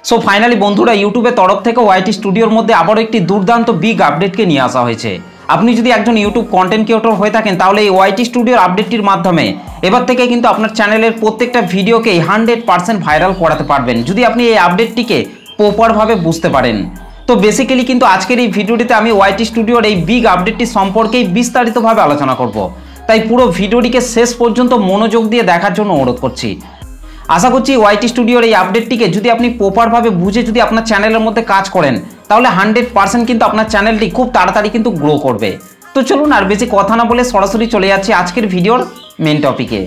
So finally বন্ধুরা ইউটিউবের তরফ থেকে ওয়াইটি স্টুডিওর মধ্যে আবারও একটি দুর্দান্ত বিগ আপডেটকে নিয়ে আসা হয়েছে। আপনি যদি একজন ইউটিউব কন্টেন্ট ক্রিয়েটর হয়ে থাকেন তাহলে এই ওয়াইটি স্টুডিওর আপডেটটির মাধ্যমে এবার থেকে কিন্তু আপনার চ্যানেলের প্রত্যেকটা ভিডিওকে 100% ভাইরাল করাতে পারবেন যদি আপনি এই আপডেটটিকে প্রপারভাবে বুঝতে পারেন। তো বেসিক্যালি কিন্তু আজকের এই ভিডিওটিতে আমি ওয়াইটি স্টুডিওর এই বিগ আপডেটটি সম্পর্কেই বিস্তারিতভাবে আলোচনা করব, তাই পুরো ভিডিওটিকে শেষ পর্যন্ত মনোযোগ দিয়ে দেখার জন্য অনুরোধ করছি। আশা করছি ওয়াইটি স্টুডিওর এই আপডেটটিকে যদি আপনি প্রপারভাবে বুঝে যদি আপনার চ্যানেলের মধ্যে কাজ করেন তাহলে 100% কিন্তু আপনার চ্যানেলটি খুব তাড়াতাড়ি কিন্তু গ্রো করবে। তো চলুন আর বেশি কথা না বলে সরাসরি চলে যাচ্ছি আজকের ভিডিওর মেন টপিকে।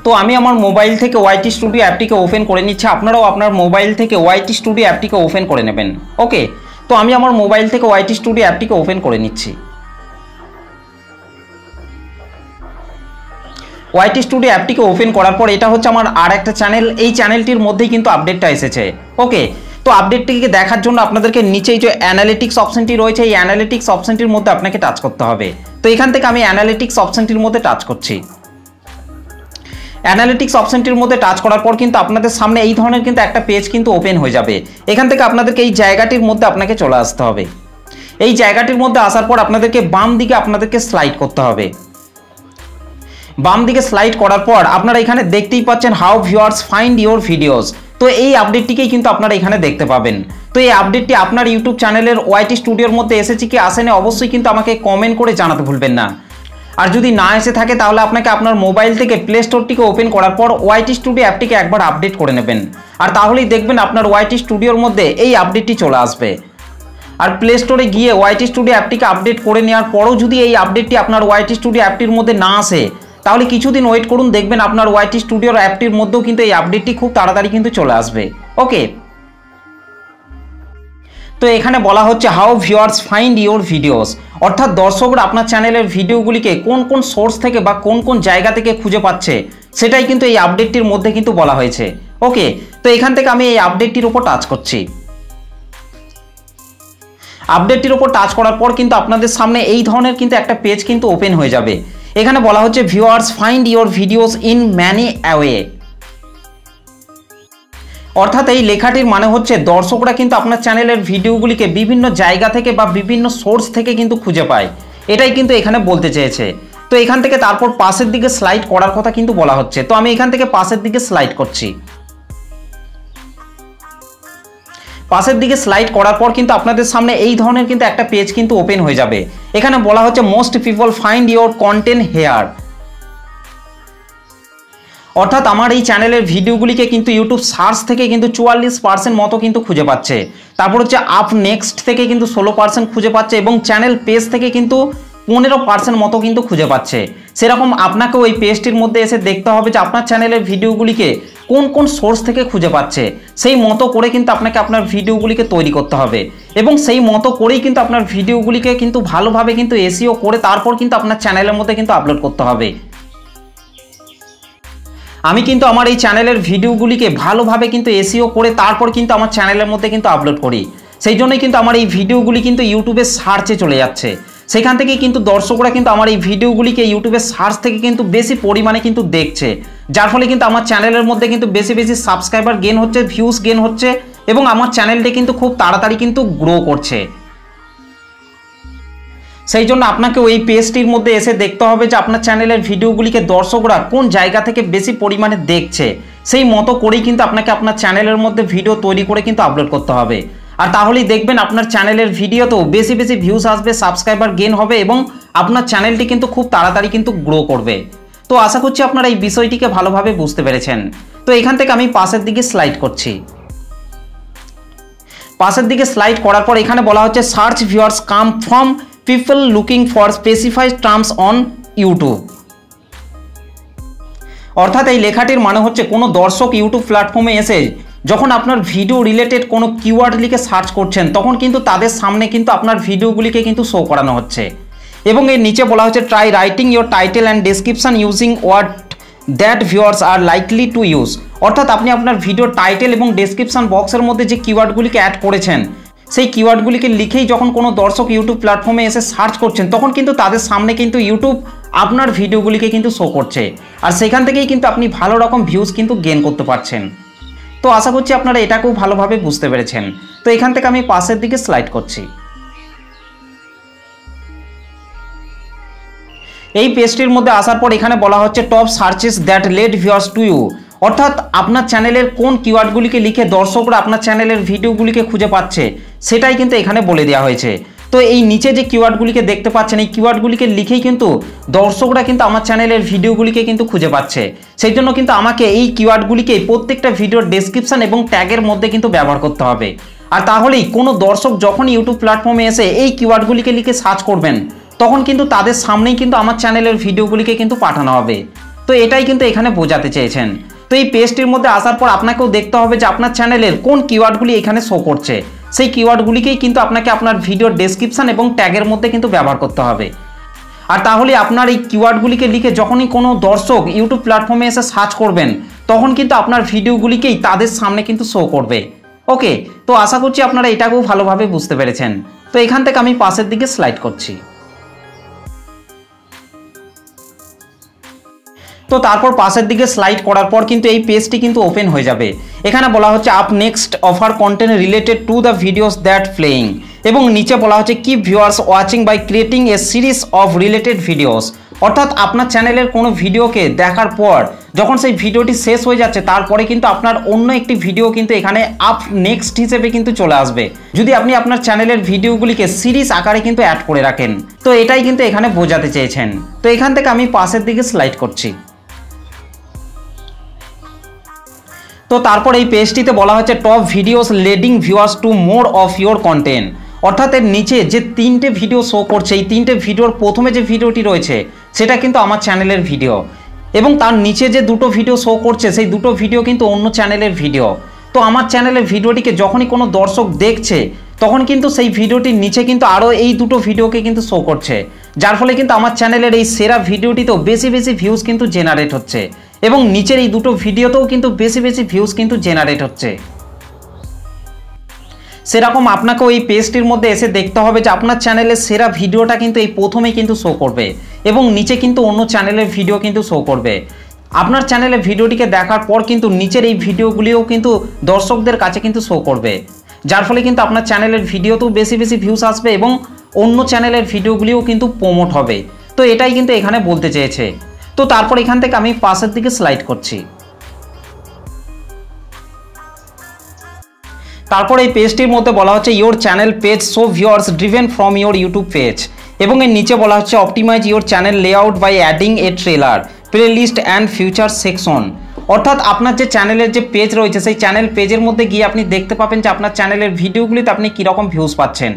তো আমি আমার মোবাইল থেকে ওয়াইটি স্টুডিও অ্যাপটিকে ওপেন করে নিচ্ছি, আপনারাও আপনার মোবাইল থেকে ওয়াইটি স্টুডিও অ্যাপটিকে ওপেন করে নেবেন। ওকে, তো আমি আমার মোবাইল থেকে ওয়াইটি স্টুডিও অ্যাপটিকে ওপেন করে নিচ্ছি। ওয়াইটি স্টুডিও অ্যাপটিকে ওপেন করার পর এটা হচ্ছে আমার আর একটা চ্যানেল, এই চ্যানেলটির মধ্যেই কিন্তু আপডেটটা এসেছে। ওকে, তো আপডেটটিকে দেখার জন্য আপনাদেরকে নিচেই যে অ্যানালিটিক্স অপশনটি রয়েছে এই অ্যানালিটিক্স অপশনটির মধ্যে আপনাকে টাচ করতে হবে। তো এখান থেকে আমি অ্যানালিটিক্স অপশনটির মধ্যে টাচ করছি। অ্যানালিটিক্স অপশনটির মধ্যে টাচ করার পর কিন্তু আপনাদের সামনে এই ধরনের কিন্তু একটা পেজ কিন্তু ওপেন হয়ে যাবে। এখান থেকে আপনাদেরকে এই জায়গাটির মধ্যে আপনাকে চলে আসতে হবে। এই জায়গাটির মধ্যে আসার পর আপনাদেরকে বাম দিকে আপনাদেরকে স্লাইড করতে হবে। বাম দিকে স্লাইড করার পর আপনারা এখানে দেখতেই পাচ্ছেন how viewers find your videos. তো এই আপডেটটিকেই কিন্তু আপনারা এখানে দেখতে পাবেন। তো এই আপডেটটি আপনার ইউটিউব চ্যানেলের ওয়াইটি স্টুডিওর মধ্যে এসেছে কি আসেনি অবশ্যই কিন্তু আমাকে কমেন্ট করে জানাতে ভুলবেন না। আর যদি না এসে থাকে তাহলে আপনাকে আপনার মোবাইল থেকে প্লে স্টোরটিকে ওপেন করার পর ওয়াইটি স্টুডিও অ্যাপটিকে একবার আপডেট করে নেবেন, আর তাহলেই দেখবেন আপনার ওয়াইটি স্টুডিওর মধ্যে এই আপডেটটি চলে আসবে। আর প্লে স্টোরে গিয়ে ওয়াইটি স্টুডিও অ্যাপটিকে আপডেট করে নেওয়ার পরও যদি এই আপডেটটি আপনার ওয়াইটি স্টুডিও অ্যাপটির মধ্যে না আসে তাহলে কিছুদিন ওয়েট করুন, দেখবেন আপনার ওয়াইটি স্টুডিওর অ্যাপটির মধ্যেও কিন্তু এই আপডেটটি খুব তাড়াতাড়ি কিন্তু চলে আসবে। ওকে, তো এখানে বলা হচ্ছে how viewers find your videos, অর্থাৎ দর্শকরা আপনার চ্যানেলের ভিডিওগুলিকে কোন কোন সোর্স থেকে বা কোন কোন জায়গা থেকে খুঁজে পাচ্ছে সেটাই কিন্তু এই আপডেটটির মধ্যে কিন্তু বলা হয়েছে। ওকে, তো এখান থেকে আমি এই আপডেটটির উপর টাচ করছি। আপডেটটির উপর টাচ করার পর কিন্তু আপনাদের সামনে এই ধরনের কিন্তু একটা পেজ কিন্তু ওপেন হয়ে যাবে। এখানে বলা হচ্ছে viewers find your videos in many way, অর্থাৎ এই লেখাটির মানে হচ্ছে দর্শকরা কিন্তু আপনার চ্যানেলের ভিডিওগুলিকে বিভিন্ন জায়গা থেকে বা বিভিন্ন সোর্স থেকে কিন্তু খুঁজে পায়, এটাই কিন্তু এখানে বলতে চেয়েছে। তো এখান থেকে তারপর পাশের দিকে স্লাইড করার কথা কিন্তু বলা হচ্ছে। তো আমি এখান থেকে পাশের দিকে স্লাইড করছি। পাশের দিকে স্লাইড করার পর কিন্তু আপনাদের সামনে এই ধরনের কিন্তু একটা পেজ কিন্তু ওপেন হয়ে যাবে। এখানে বলা হচ্ছে most people find your content here, অর্থাৎ আমার এই চ্যানেলের ভিডিওগুলিকে কিন্তু ইউটিউব সার্চ থেকে কিন্তু 44% মতো কিন্তু খুঁজে পাচ্ছে। তারপর হচ্ছে আপ নেক্সট থেকে কিন্তু 16% খুঁজে পাচ্ছে এবং চ্যানেল পেজ থেকে কিন্তু 15% মতো কিন্তু খুঁজে পাচ্ছে। সেরকম আপনাকেও এই পেজটির মধ্যে এসে দেখতে হবে যে আপনার চ্যানেলের ভিডিওগুলিকে কোন কোন সোর্স থেকে খুঁজে পাচ্ছে, সেই মতো করে কিন্তু আপনাকে আপনার ভিডিওগুলিকে তৈরি করতে হবে এবং সেই মতো করেই কিন্তু আপনার ভিডিওগুলিকে কিন্তু ভালোভাবে কিন্তু এসইও করে তারপর কিন্তু আপনার চ্যানেলের মধ্যে কিন্তু আপলোড করতে হবে। আমি কিন্তু আমার এই চ্যানেলের ভিডিওগুলিকে ভালোভাবে কিন্তু এসইও করে তারপর কিন্তু আমার চ্যানেলের মধ্যে কিন্তু আপলোড করি, সেই জন্যই কিন্তু আমার এই ভিডিওগুলি কিন্তু ইউটিউবের সার্চে চলে যাচ্ছে। সেখান থেকে কিন্তু দর্শকরা কিন্তু আমার এই ভিডিওগুলিকে ইউটিউবের সার্চ থেকে কিন্তু বেশি পরিমাণে কিন্তু দেখছে, যার ফলে কিন্তু আমার চ্যানেলের মধ্যে কিন্তু বেশি বেশি সাবস্ক্রাইবার গেন হচ্ছে, ভিউজ গেন হচ্ছে এবং আমার চ্যানেলটি কিন্তু খুব তাড়াতাড়ি কিন্তু গ্রো করছে। সেই জন্য আপনাকে ওই পেজটির মধ্যে এসে দেখতে হবে যে আপনার চ্যানেলের ভিডিওগুলিকে দর্শকরা কোন জায়গা থেকে বেশি পরিমাণে দেখছে, সেই মতো করেই কিন্তু আপনাকে আপনার চ্যানেলের মধ্যে ভিডিও তৈরি করে কিন্তু আপলোড করতে হবে। আর তাহলেই দেখবেন আপনার চ্যানেলের ভিডিওতেও বেশি বেশি ভিউজ আসবে, সাবস্ক্রাইবার গেন হবে এবং আপনার চ্যানেলটি কিন্তু খুব তাড়াতাড়ি কিন্তু গ্রো করবে। তো আশা করছি আপনারা এই বিষয়টিকে ভালোভাবে বুঝতে পেরেছেন। তো এখান থেকে আমি পাশের দিকে স্লাইড করছি। পাশের দিকে স্লাইড করার পর এখানে বলা হচ্ছে search viewers come from people looking for specified terms on YouTube, অর্থাৎ এই লেখাটির মানে হচ্ছে কোনো দর্শক ইউটিউব প্ল্যাটফর্মে এসে যখন আপনার ভিডিও রিলেটেড কোনো কিওয়ার্ড লিখে সার্চ করছেন তখন কিন্তু তাদের সামনে কিন্তু আপনার ভিডিওগুলিকে কিন্তু শো করানো হচ্ছে। এবং এর নিচে বলা হচ্ছে try writing your title and description using word that viewers are likely to use, অর্থাৎ আপনি আপনার ভিডিও টাইটেল এবং ডেসক্রিপশন বক্সের মধ্যে যে কিওয়ার্ডগুলিকে অ্যাড করেছেন সেই কিওয়ার্ডগুলিকে লিখেই যখন কোনো দর্শক ইউটিউব প্ল্যাটফর্মে এসে সার্চ করছেন তখন কিন্তু তাদের সামনে কিন্তু ইউটিউব আপনার ভিডিওগুলিকে কিন্তু শো করছে, আর সেখান থেকেই কিন্তু আপনি ভালো রকম ভিউজ কিন্তু গেইন করতে পারছেন। তো আশা করছি আপনারা এটাকেও ভালোভাবে বুঝতে পেরেছেন। তো এখান থেকে আমি পাশের দিকে স্লাইড করছি। এই পেজটির মধ্যে আসার পর এখানে বলা হচ্ছে top searches that led viewers to you, অর্থাৎ আপনার চ্যানেলের কোন কিওয়ার্ডগুলিকে লিখে দর্শকরা আপনার চ্যানেলের ভিডিওগুলিকে খুঁজে পাচ্ছে সেটাই কিন্তু এখানে বলে দেওয়া হয়েছে। তো এই নিচে যে কিওয়ার্ডগুলিকে দেখতে পাচ্ছেন এই কিওয়ার্ডগুলিকে লিখেই কিন্তু দর্শকরা কিন্তু আমার চ্যানেলের ভিডিওগুলিকে কিন্তু খুঁজে পাচ্ছে। সেই জন্য কিন্তু আমাকে এই কিওয়ার্ডগুলিকে প্রত্যেকটা ভিডিওর ডেসক্রিপশন এবং ট্যাগের মধ্যে কিন্তু ব্যবহার করতে হবে। আর তাহলেই কোনো দর্শক যখন ইউটিউব প্ল্যাটফর্মে এসে এই কিওয়ার্ডগুলিকে লিখে সার্চ করবেন তখন কিন্তু তাদের সামনেই কিন্তু আমার চ্যানেলের ভিডিওগুলিকে কিন্তু পাঠানো হবে। তো এটাই কিন্তু এখানে বোঝাতে চেয়েছেন। তো এই পেজটির মধ্যে আসার পর আপনাকেও দেখতে হবে যে আপনার চ্যানেলের কোন কিওয়ার্ডগুলি এখানে শো করছে, সেই কিওয়ার্ডগুলিকেই কিন্তু আপনাকে আপনার ভিডিওর ডেসক্রিপশন এবং ট্যাগের মধ্যে কিন্তু ব্যবহার করতে হবে। আর তাহলে আপনার এই কিওয়ার্ডগুলিকে লিখে যখনই কোনো দর্শক ইউটিউব প্ল্যাটফর্মে এসে সার্চ করবেন তখন কিন্তু আপনার ভিডিওগুলিকেই তাদের সামনে কিন্তু শো করবে। ওকে, তো আশা করছি আপনারা এটাকেও ভালোভাবে বুঝতে পেরেছেন। তো এখান থেকে আমি পাশের দিকে স্লাইড করছি। তো তারপর পাশের দিকে স্লাইড করার পর কিন্তু এই পেজটি কিন্তু ওপেন হয়ে যাবে। এখানে বলা হচ্ছে up next offer content related to the videos that playing, এবং নিচে বলা হচ্ছে keep viewers watching by creating a series of related videos, অর্থাৎ আপনার চ্যানেলের কোনো ভিডিওকে দেখার পর যখন সেই ভিডিওটি শেষ হয়ে যাচ্ছে তারপরে কিন্তু আপনার অন্য একটি ভিডিও কিন্তু এখানে আপ নেক্সট হিসেবে কিন্তু চলে আসবে, যদি আপনি আপনার চ্যানেলের ভিডিওগুলিকে সিরিজ আকারে কিন্তু অ্যাড করে রাখেন। তো এটাই কিন্তু এখানে বোঝাতে চেয়েছেন। তো এখান থেকে আমি পাশের দিকে স্লাইড করছি। তো তারপর এই পেজটিতে বলা হচ্ছে top videos leading viewers to more of your content, অর্থাৎ এর নিচে যে তিনটে ভিডিও শো করছে এই তিনটে ভিডিওর প্রথমে যে ভিডিওটি রয়েছে সেটা কিন্তু আমার চ্যানেলের ভিডিও, এবং তার নিচে যে দুটো ভিডিও শো করছে সেই দুটো ভিডিও কিন্তু অন্য চ্যানেলের ভিডিও। তো আমার চ্যানেলের ভিডিওটিকে যখনই কোনো দর্শক দেখছে তখন কিন্তু সেই ভিডিওটির নিচে কিন্তু আরও এই দুটো ভিডিওকে কিন্তু শো করছে, যার ফলে কিন্তু আমার চ্যানেলের এই সেরা ভিডিওটিতেও বেশি বেশি ভিউজ কিন্তু জেনারেট হচ্ছে, এবং নিচের এই দুটো ভিডিওতেও কিন্তু বেশি বেশি ভিউজ কিন্তু জেনারেট হচ্ছে। সেরকম আপনাকেও এই পেজটির মধ্যে এসে দেখতে হবে যে আপনার চ্যানেলের সেরা ভিডিওটা কিন্তু এই প্রথমেই কিন্তু শো করবে, এবং নিচে কিন্তু অন্য চ্যানেলের ভিডিও কিন্তু শো করবে। আপনার চ্যানেলের ভিডিওটিকে দেখার পর কিন্তু নিচের এই ভিডিওগুলিও কিন্তু দর্শকদের কাছে কিন্তু শো করবে, যার ফলে কিন্তু আপনার চ্যানেলের ভিডিওতেও বেশি বেশি ভিউজ আসবে এবং অন্য চ্যানেলের ভিডিওগুলিও কিন্তু প্রমোট হবে। তো এটাই কিন্তু এখানে বলতে চেয়েছে। তো তারপর এখান থেকে আমি পাশের দিকে স্লাইড করছি। তারপর এই পেজটির মধ্যে বলা হচ্ছে your channel page show viewers driven from your YouTube page, এবং এর নিচে বলা হচ্ছে optimize your channel layout by adding a trailer playlist and future section, অর্থাৎ আপনার যে চ্যানেলের যে পেজ রয়েছে সেই চ্যানেল পেজের মধ্যে গিয়ে আপনি দেখতে পাবেন যে আপনার চ্যানেলের ভিডিওগুলিতে আপনি কীরকম ভিউজ পাচ্ছেন।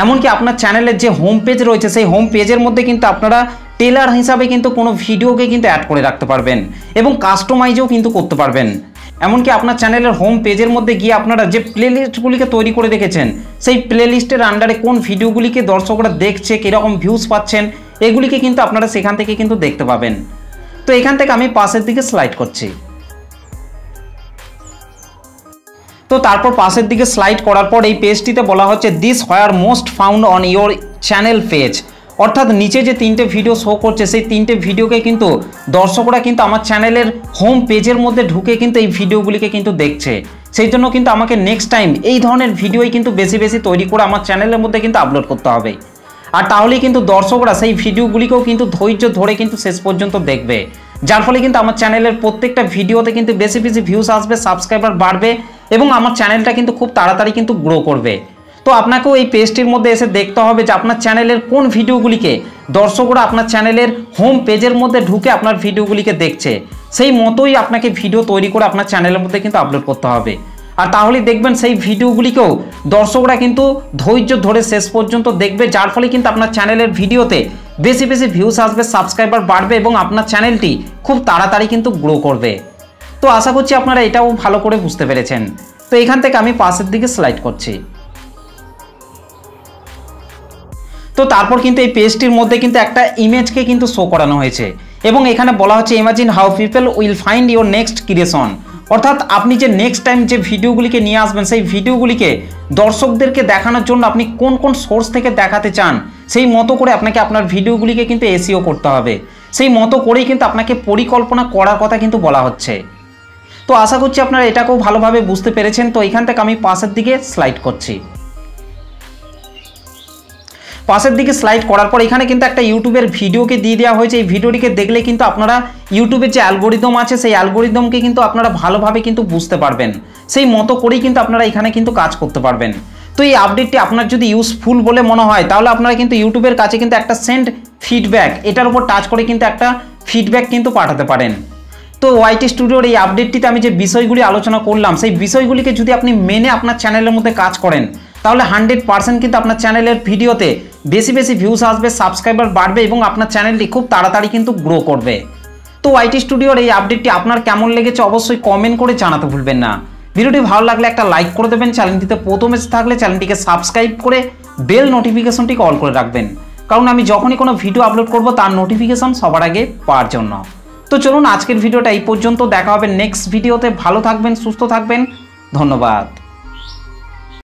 এমনকি আপনার চ্যানেলের যে হোম পেজ রয়েছে সেই হোম পেজের মধ্যে কিন্তু আপনারা টেলার হিসাবে কিন্তু কোনো ভিডিওকে কিন্তু অ্যাড করে রাখতে পারবেন এবং কাস্টমাইজও কিন্তু করতে পারবেন। এমনকি আপনার চ্যানেলের হোম পেজের মধ্যে গিয়ে আপনারা যে প্লেলিস্টগুলিকে তৈরি করে রেখেছেন সেই প্লেলিস্টের আন্ডারে কোন ভিডিওগুলিকে দর্শকরা দেখছে, কীরকম ভিউজ পাচ্ছেন, এগুলিকে কিন্তু আপনারা সেখান থেকে কিন্তু দেখতে পাবেন। তো এখান থেকে আমি পাশের দিকে স্লাইড করছি। তো তারপর পাশের দিকে স্লাইড করার পর এই পেজটিতে বলা হচ্ছে this where most found on your channel page, অর্থাৎ নিচে যে তিনটে ভিডিও শো করছে সেই তিনটে ভিডিওকে কিন্তু দর্শকরা কিন্তু আমার চ্যানেলের হোম পেজের মধ্যে ঢুকে কিন্তু এই ভিডিওগুলিকে কিন্তু দেখছে। সেই জন্য কিন্তু আমাকে নেক্সট টাইম এই ধরনের ভিডিওই কিন্তু বেশি বেশি তৈরি করে আমার চ্যানেলের মধ্যে কিন্তু আপলোড করতে হবে। আর তাহলেই কিন্তু দর্শকরা সেই ভিডিওগুলিকেও কিন্তু ধৈর্য ধরে কিন্তু শেষ পর্যন্ত দেখবে, যার ফলে কিন্তু আমার চ্যানেলের প্রত্যেকটা ভিডিওতে কিন্তু বেশি বেশি ভিউজ আসবে, সাবস্ক্রাইবার বাড়বে এবং আমার চ্যানেলটা কিন্তু খুব তাড়াতাড়ি কিন্তু গ্রো করবে। তো আপনাকেও এই পেজটির মধ্যে এসে দেখতে হবে যে আপনার চ্যানেলের কোন ভিডিওগুলিকে দর্শকরা আপনার চ্যানেলের হোম পেজের মধ্যে ঢুকে আপনার ভিডিওগুলিকে দেখছে, সেই মতোই আপনাকে ভিডিও তৈরি করে আপনার চ্যানেলের মধ্যে কিন্তু আপলোড করতে হবে। আর তাহলেই দেখবেন সেই ভিডিওগুলিকেও দর্শকরা কিন্তু ধৈর্য ধরে শেষ পর্যন্ত দেখবে, যার ফলে কিন্তু আপনার চ্যানেলের ভিডিওতে বেশি বেশি ভিউজ আসবে, সাবস্ক্রাইবার বাড়বে এবং আপনার চ্যানেলটি খুব তাড়াতাড়ি কিন্তু গ্রো করবে। তো আশা করছি আপনারা এটাও ভালো করে বুঝতে পেরেছেন। তো এখান থেকে আমি পাশের দিকে স্লাইড করছি। তো তারপর কিন্তু এই পেজটির মধ্যে কিন্তু একটা ইমেজকে কিন্তু শো করানো হয়েছে এবং এখানে বলা হচ্ছে imagine how people will find your next creation, অর্থাৎ আপনি যে নেক্সট টাইম যে ভিডিওগুলিকে নিয়ে আসবেন সেই ভিডিওগুলিকে দর্শকদেরকে দেখানোর জন্য আপনি কোন কোন সোর্স থেকে দেখাতে চান সেই মতো করে আপনাকে আপনার ভিডিওগুলিকে কিন্তু এসইও করতে হবে। সেই মতো করেই কিন্তু আপনাকে পরিকল্পনা করার কথা কিন্তু বলা হচ্ছে। তো আশা করছি আপনারা এটাকেও ভালোভাবে বুঝতে পেরেছেন। তো এখান থেকে আমি পাশের দিকে স্লাইড করছি। পাশের দিকে স্লাইড করার পর এখানে কিন্তু একটা ইউটিউবের ভিডিওকে দিয়ে দেওয়া হয়েছে। এই ভিডিওটিকে দেখলে কিন্তু আপনারা ইউটিউবের যে অ্যালগোরিদম আছে সেই অ্যালগোরিদমকে কিন্তু আপনারা ভালোভাবে কিন্তু বুঝতে পারবেন, সেই মতো করেই কিন্তু আপনারা এখানে কিন্তু কাজ করতে পারবেন। তো এই আপডেটটি আপনার যদি ইউজফুল বলে মনে হয় তাহলে আপনারা কিন্তু ইউটিউবের কাছে কিন্তু একটা সেন্ড ফিডব্যাক এটার উপর টাচ করে কিন্তু একটা ফিডব্যাক কিন্তু পাঠাতে পারেন। তো ওয়াইটি স্টুডিওর এই আপডেটটিতে আমি যে বিষয়গুলি আলোচনা করলাম সেই বিষয়গুলিকে যদি আপনি মেনে আপনার চ্যানেলের মধ্যে কাজ করেন তাহলে 100% কিন্তু আপনার চ্যানেলের ভিডিওতে বেশি বেশি ভিউজ আসবে, সাবস্ক্রাইবার বাড়বে এবং আপনার চ্যানেলটি খুব তাড়াতাড়ি কিন্তু গ্রো করবে। তো ওয়াইটি স্টুডিওর এই আপডেটটি আপনার কেমন লেগেছে অবশ্যই কমেন্ট করে জানাতে ভুলবেন না। ভিডিওটি ভালো লাগলে একটা লাইক করে দেবেন, চ্যানেলটিতে প্রথম এসে থাকলে চ্যানেলটিকে সাবস্ক্রাইব করে বেল নোটিফিকেশনটিকে অল করে রাখবেন, কারণ আমি যখনই কোনো ভিডিও আপলোড করব তার নোটিফিকেশন সবার আগে পাওয়ার জন্য। তো চলুন আজকের ভিডিওটা এই পর্যন্ত, দেখা হবে নেক্সট ভিডিওতে। ভালো থাকবেন, সুস্থ থাকবেন, ধন্যবাদ।